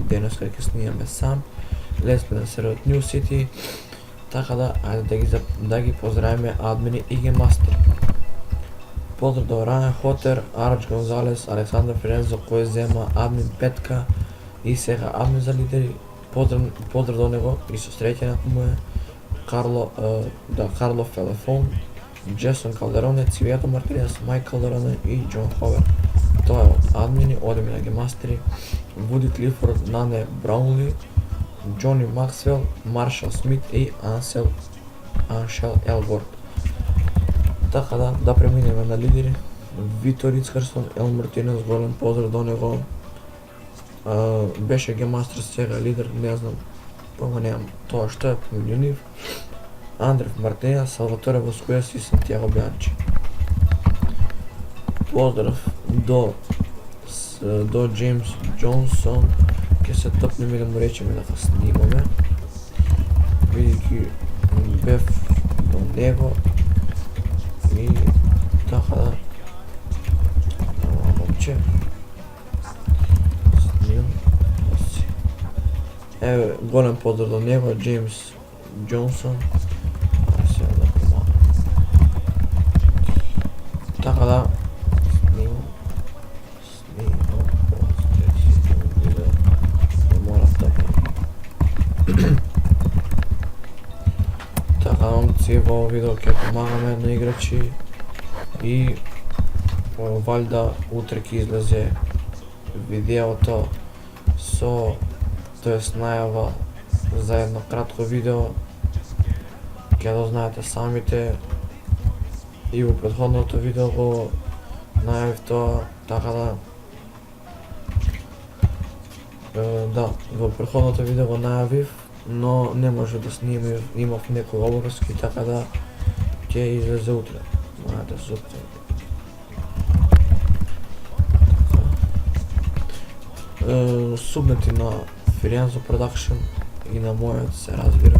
Денес како снимаме сам, лесно да се од New City, така да, ајде да ги поздравиме админи и ги мастери. Поздрав до Райан Хотер, Арач Гонзалес, Александар Ферензо кој зема админ Петка и сега админ за лидери. Поздрав до него и со среќањето му е Карло Фелефон, Джесон Калдероне, Цивието Мартинес, Майк Калдероне и Џон Ховер. Тоа е од админи, одиме на ги мастери. Вуди Клифорд, Нане Браунли, Джони Максвел, Маршал Смит и Аншел Елворд. Така да преминеме на лидери. Витор Ицкарсон, Ел Мартинес, голем поздрав до него. Беше гемастер, сега лидер, не знам, пома немам тоа што е помеѓу нив. Андрев Мартинес, Салваторе Воскуес и Сантиаго Бјанчи. Поздрав до Джеймс Джонсон, ќе се топнеме да му речеме дека снимаме, бидејќи бев до него и така да момче снимам. Еве, голем поздрав до него, Джеймс Джонсон. Сега да помагам. Така да во овој видео ќе помагаме на играчи и валјда утре ќе излезе видеото со најава за едно кратко видео, ќе го знаете самите и во претходното видео го најавив тоа, така да, во претходното видео го најавив, но не може да снимам, имав некои обврски, така да ќе излезе утре. Мојата сутре. Субнети на Фирензо Продакшн и на мојот се разбира.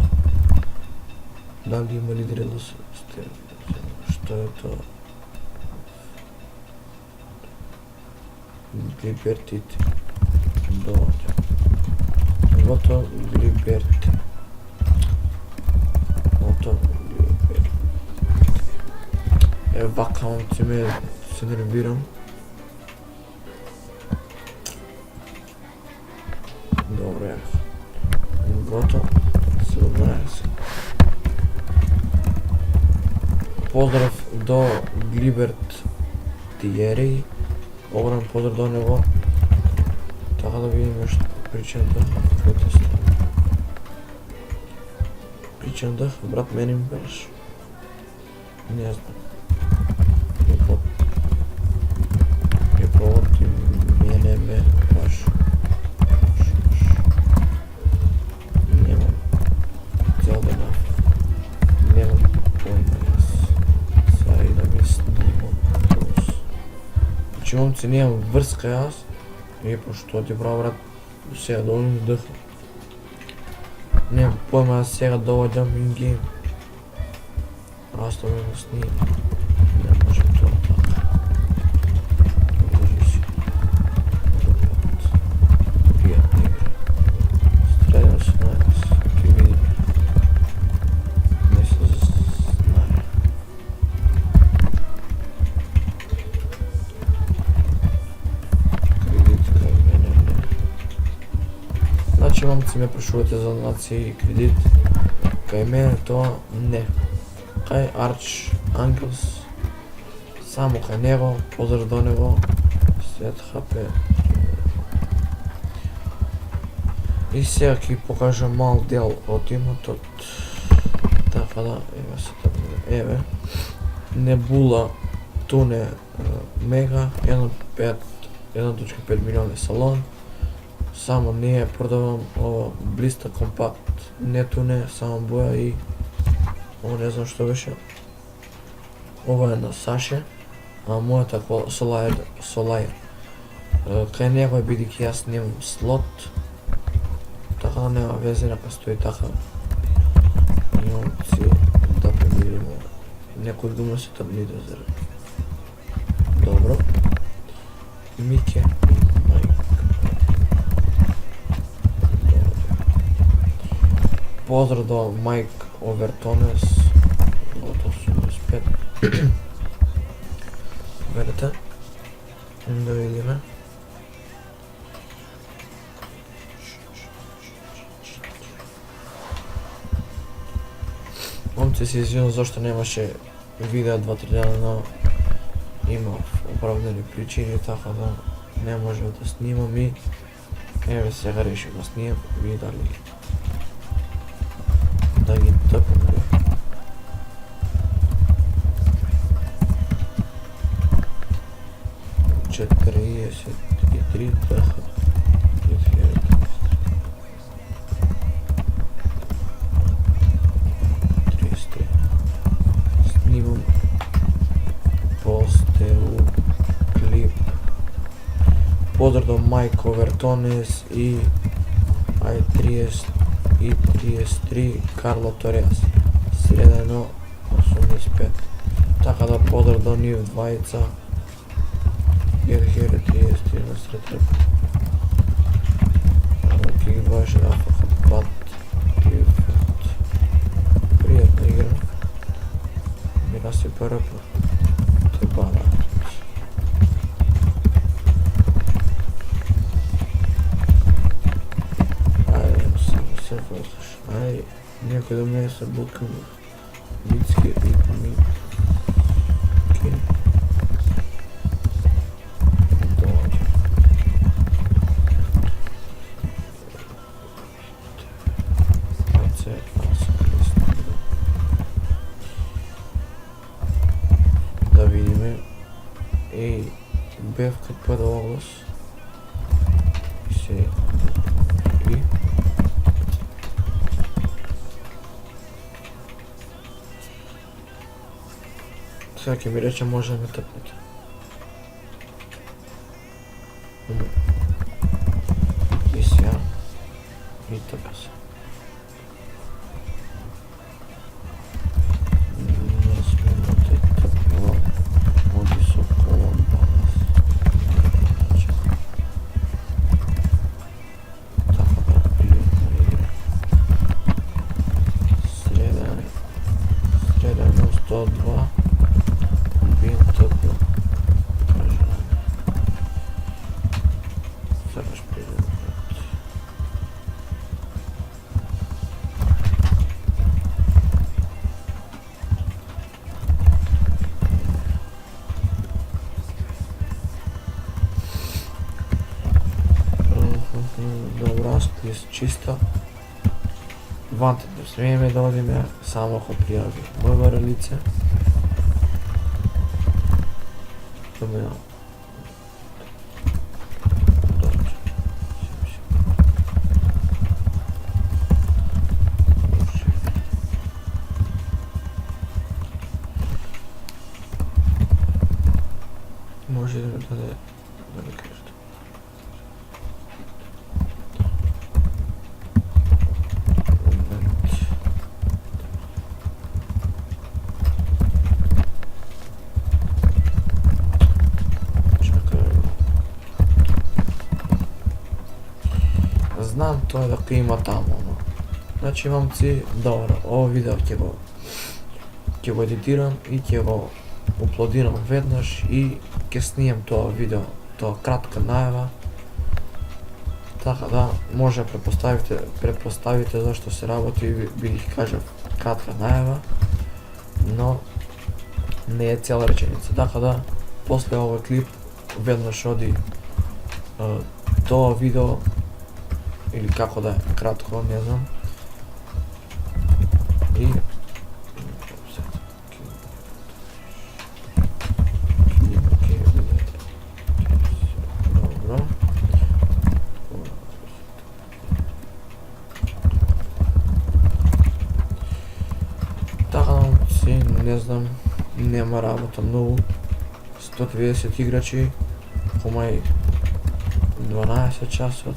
Дали има лидери да се што е тоа? Либертите. Доаѓа. Мото Либерти. Вака се нервирам. Добре. Гото 17. Поздрав до Глиберт Тиери. Огромен поздрав до него. Така да видиме што причината протест. Причината, брат, мене ми беше. Не знам. Е проти мене ме баш. Немам цел ден. Немам појма јас. Сега и да ми снимам. Значи момци немам врска јас. И пошто ти право, брат, сега доволно дъха. Немам појма јас сега доводам ингейм. Просто ме го снимам. Не може тоа така. Държи си. Пријатна игра. Стреляш на нас. Ке видим. Не се знае. Кредит кај мене не. Значи, момци, ме прашувате за донации и кредит. Кај мене тоа не. Кај Арч Ангелс, само кај него, поздрав до него, след ХП. И сега ќе покажам мал дел од имотот. Така да, еве се да еве. Небула Туне Мега, 1.5 милиони салон. Само ние продавам ова Блиста Компакт, не Туне, само боја и ово не знам што беше. Ова е на Саше, а мојата Солајер. Кај него е бидејќи јас немам слот, така нема везе, нека стои така. Имам Некој дума се таблида за добро. Мике и Мајк. Поздрав до Мајк Овертонес од 85. Верете? Да видиме. Момци се извинувам зашто немаше видео 2-3 дена, но имав оправдани причини, така да не можев да снимам и еве сега решив да снимам и да ги тъпам. 43 бяха 33. Снимам постел клип. Поздрав до Мајк Овертонес и i30 и 33 Карло Тореас средено 85. Така да поздрав до нив двајца 2030 на сретреп. Ки ги двајше нафаха пат Клифорд. Пријатна игра. Ми насипа ръпа. Те бара. Се вършиш. Ай, някой да ме се букам в Митски и Митки. Да видиме. Ей, бев кад пада оглас. И се... И... Сега ќе ми рече може да ме тъпнете. И сега... И тъпа се. Не сме да те тъпнела. Оди со колон балас. Така да пријатна игра. Средено 102. Бијам тъпо. Кажа на ме. Сега ще придем път. Добра, склис чиста. Вантед да смееме да одиме, само ако пријави МВР лице. Добре. Може да ми даде да ми кажете. Знам тој дека има таму, но... Значи, момци, добро, ово видео ќе го едитирам и ќе го уплодирам веднаш и ќе снимам тоа видео, тоа кратка најава. Така да, може да предпоставите зашто се работи, би ги кажав кратка најава, но не е цела реченица. Така да, после овој клип, веднаш оди тоа видео, или како да е, кратко, не знам. И... Добро. Така, не знам, нема работа многу. 190 играчи, комај 12 часот.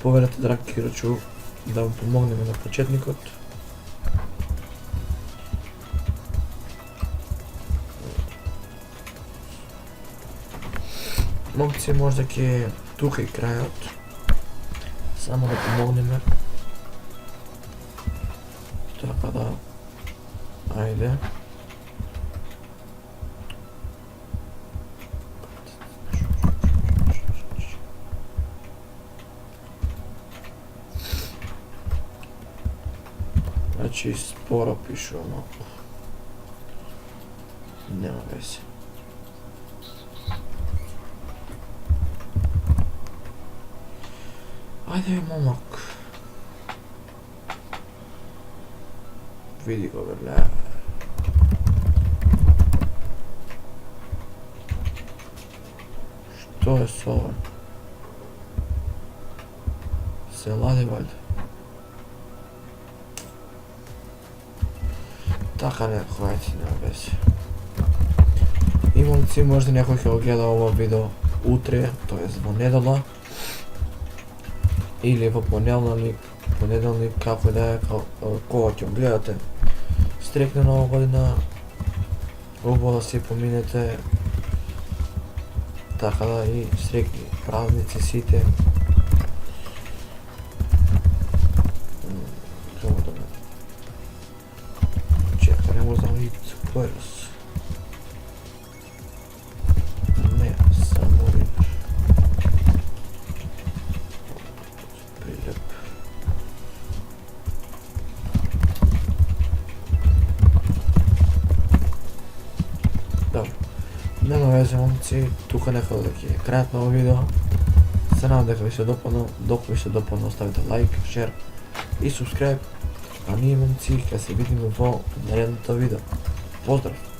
поверете драг Кирачу да му помогнеме на почетникот. Момци, можда ќе тука и крајот. Само да помогнеме. Така да, ајде. Значи споро пишу, но нема везе. Ајде, момак. Види го, бе, Што е со ова? Се лади, вајде. Така не, хајде, нема везе. И момци, можда некој ќе го гледа ова видео утре, тоест во недела. Или во понеделник, како да е, кога ќе го гледате. Стрекна нова година, убаво да си поминете, така да и срекни празници сите. Само да ме... Чека, не го знам и којрос. Не, само ридер. Прилеп. Добро. Нема везе, момци, тука некаде ќе е крајот на овој видео. Се надам дека ви се допаднал, док ви се допаднал, оставите лайк, шер и субскрайб. А ние, момци, ќе се видиме во наредното видео. Поздрав!